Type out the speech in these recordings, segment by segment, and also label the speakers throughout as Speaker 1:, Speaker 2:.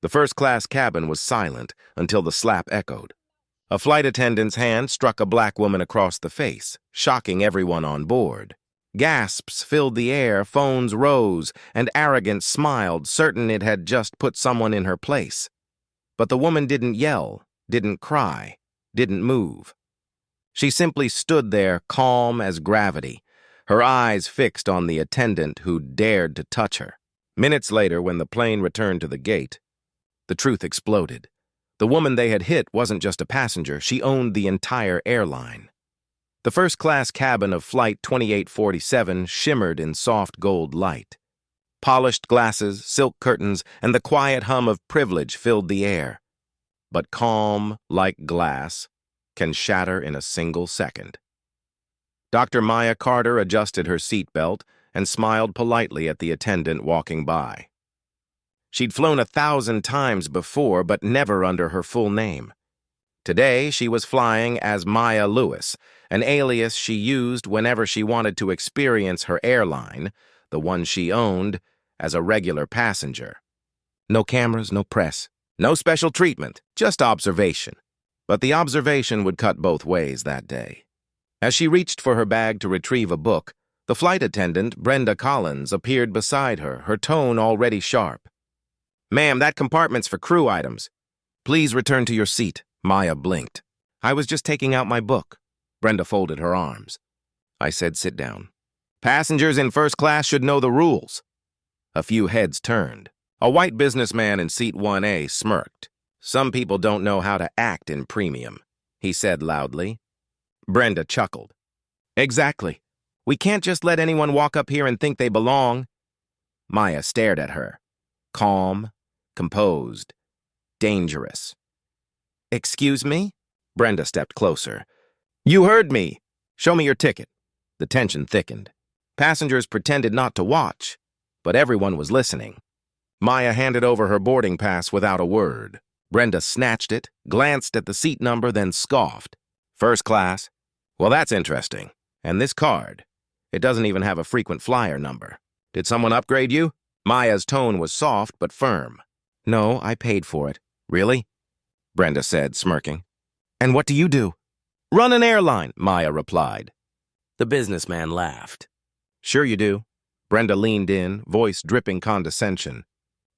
Speaker 1: The first-class cabin was silent until the slap echoed. A flight attendant's hand struck a black woman across the face, shocking everyone on board. Gasps filled the air, phones rose, and Arrogance smiled, certain it had just put someone in her place. But the woman didn't yell, didn't cry, didn't move. She simply stood there, calm as gravity, her eyes fixed on the attendant who dared to touch her. Minutes later, when the plane returned to the gate, the truth exploded. The woman they had hit wasn't just a passenger, she owned the entire airline. The first-class cabin of Flight 2847 shimmered in soft gold light. Polished glasses, silk curtains, and the quiet hum of privilege filled the air. But calm, like glass, can shatter in a single second. Dr. Maya Carter adjusted her seatbelt and smiled politely at the attendant walking by. She'd flown 1,000 times before, but never under her full name. Today, she was flying as Maya Lewis, an alias she used whenever she wanted to experience her airline, the one she owned, as a regular passenger. No cameras, no press, no special treatment, just observation. But the observation would cut both ways that day. As she reached for her bag to retrieve a book, the flight attendant, Brenda Collins, appeared beside her, her tone already sharp. "Ma'am, that compartment's for crew items. Please return to your seat." Maya blinked. "I was just taking out my book." Brenda folded her arms. "I said sit down. Passengers in first class should know the rules." A few heads turned. A white businessman in seat 1A smirked. "Some people don't know how to act in premium," he said loudly. Brenda chuckled. "Exactly. We can't just let anyone walk up here and think they belong." Maya stared at her. Calm, composed, dangerous. "Excuse me?" Brenda stepped closer. "You heard me. Show me your ticket." The tension thickened. Passengers pretended not to watch, but everyone was listening. Maya handed over her boarding pass without a word. Brenda snatched it, glanced at the seat number, then scoffed. "First class? Well, that's interesting. And this card? It doesn't even have a frequent flyer number. Did someone upgrade you?" Maya's tone was soft but firm. "No, I paid for it." "Really?" Brenda said, smirking. "And what do you do?" "Run an airline," Maya replied. The businessman laughed. "Sure you do." Brenda leaned in, voice dripping condescension.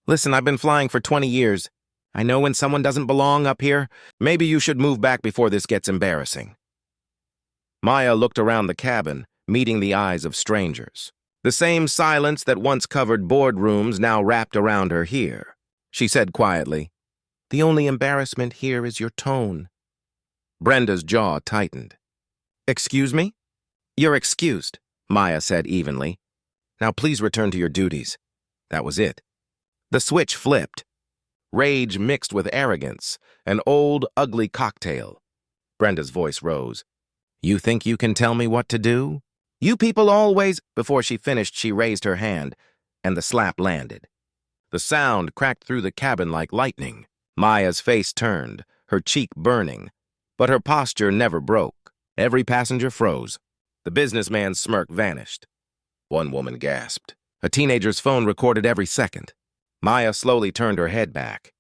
Speaker 1: "Listen, I've been flying for 20 years. I know when someone doesn't belong up here. Maybe you should move back before this gets embarrassing." Maya looked around the cabin, meeting the eyes of strangers. The same silence that once covered boardrooms now wrapped around her here. She said quietly, "The only embarrassment here is your tone." Brenda's jaw tightened. "Excuse me?" "You're excused," Maya said evenly. "Now please return to your duties." That was it. The switch flipped. Rage mixed with arrogance, an old, ugly cocktail. Brenda's voice rose. "You think you can tell me what to do? You people always—" Before she finished, she raised her hand, and the slap landed. The sound cracked through the cabin like lightning. Maya's face turned, her cheek burning, but her posture never broke. Every passenger froze. The businessman's smirk vanished. One woman gasped. A teenager's phone recorded every second. Maya slowly turned her head back.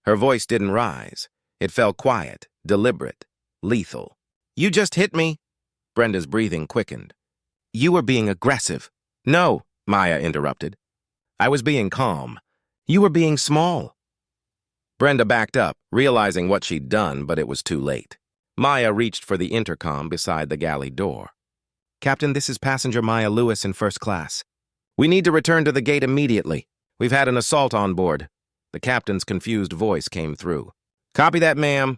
Speaker 1: Her voice didn't rise. It fell quiet, deliberate, lethal. "You just hit me." Brenda's breathing quickened. "You were being aggressive." "No," Maya interrupted. "I was being calm. You were being small." Brenda backed up, realizing what she'd done, but it was too late. Maya reached for the intercom beside the galley door. "Captain, this is passenger Maya Lewis in first class. We need to return to the gate immediately. We've had an assault on board." The captain's confused voice came through. "Copy that, ma'am."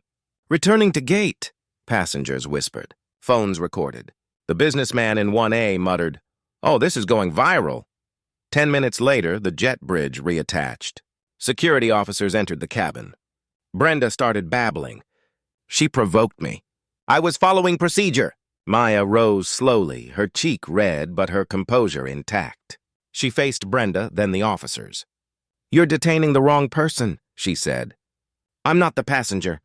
Speaker 1: "Returning to gate," passengers whispered. Phones recorded. The businessman in 1A muttered, "Oh, this is going viral." 10 minutes later, the jet bridge reattached. Security officers entered the cabin. Brenda started babbling. "She provoked me. I was following procedure." Maya rose slowly, her cheek red but her composure intact. She faced Brenda, then the officers. "You're detaining the wrong person," she said. "I'm not the passenger.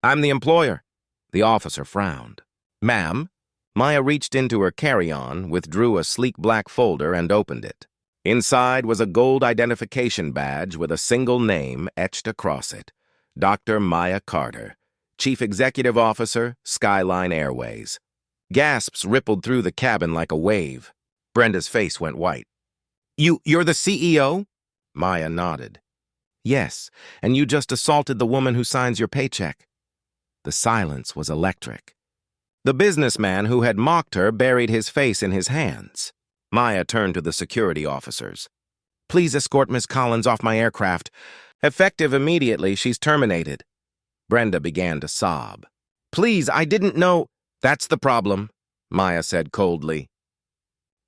Speaker 1: I'm the employer." The officer frowned. "Ma'am?" Maya reached into her carry-on, withdrew a sleek black folder, and opened it. Inside was a gold identification badge with a single name etched across it. Dr. Maya Carter, Chief Executive Officer, Skyline Airways. Gasps rippled through the cabin like a wave. Brenda's face went white. You're the CEO? Maya nodded. Yes, and you just assaulted the woman who signs your paycheck. The silence was electric. The businessman who had mocked her buried his face in his hands. Maya turned to the security officers. Please escort Miss Collins off my aircraft. Effective immediately, she's terminated. Brenda began to sob. Please, I didn't know. That's the problem, Maya said coldly.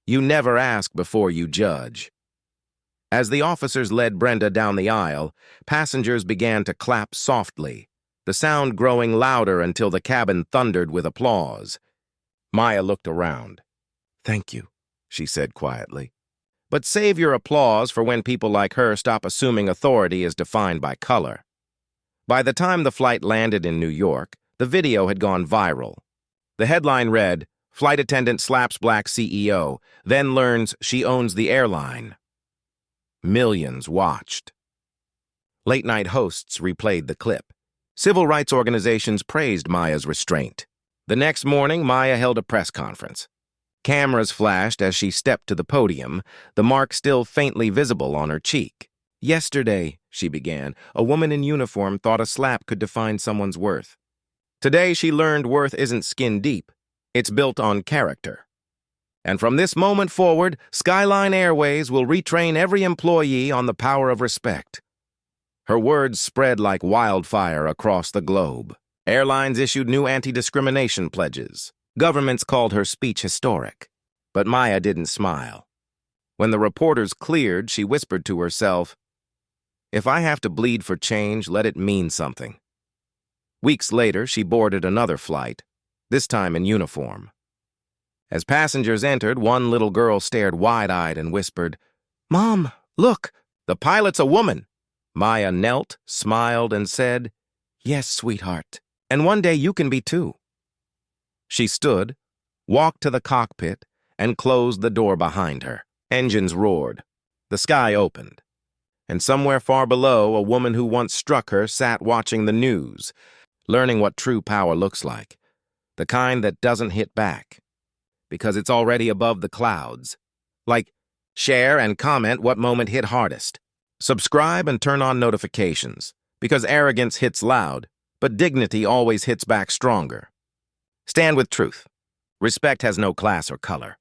Speaker 1: You never ask before you judge. As the officers led Brenda down the aisle, passengers began to clap softly, the sound growing louder until the cabin thundered with applause. Maya looked around. Thank you, she said quietly. But save your applause for when people like her stop assuming authority is defined by color. By the time the flight landed in New York, the video had gone viral. The headline read, Flight attendant slaps black CEO, then learns she owns the airline. Millions watched. Late-night hosts replayed the clip. Civil rights organizations praised Maya's restraint. The next morning, Maya held a press conference. Cameras flashed as she stepped to the podium, the mark still faintly visible on her cheek. Yesterday, she began, a woman in uniform thought a slap could define someone's worth. Today, she learned worth isn't skin deep. It's built on character. And from this moment forward, Skyline Airways will retrain every employee on the power of respect. Her words spread like wildfire across the globe. Airlines issued new anti-discrimination pledges. Governments called her speech historic. But Maya didn't smile. When the reporters cleared, she whispered to herself, If I have to bleed for change, let it mean something. Weeks later, she boarded another flight, this time in uniform. As passengers entered, one little girl stared wide-eyed and whispered, Mom, look, the pilot's a woman. Maya knelt, smiled, and said, Yes, sweetheart, and one day you can be too. She stood, walked to the cockpit, and closed the door behind her. Engines roared. The sky opened. And somewhere far below, a woman who once struck her sat watching the news, learning what true power looks like. The kind that doesn't hit back, because it's already above the clouds. Like, share and comment what moment hit hardest. Subscribe and turn on notifications, because arrogance hits loud, but dignity always hits back stronger. Stand with truth. Respect has no class or color.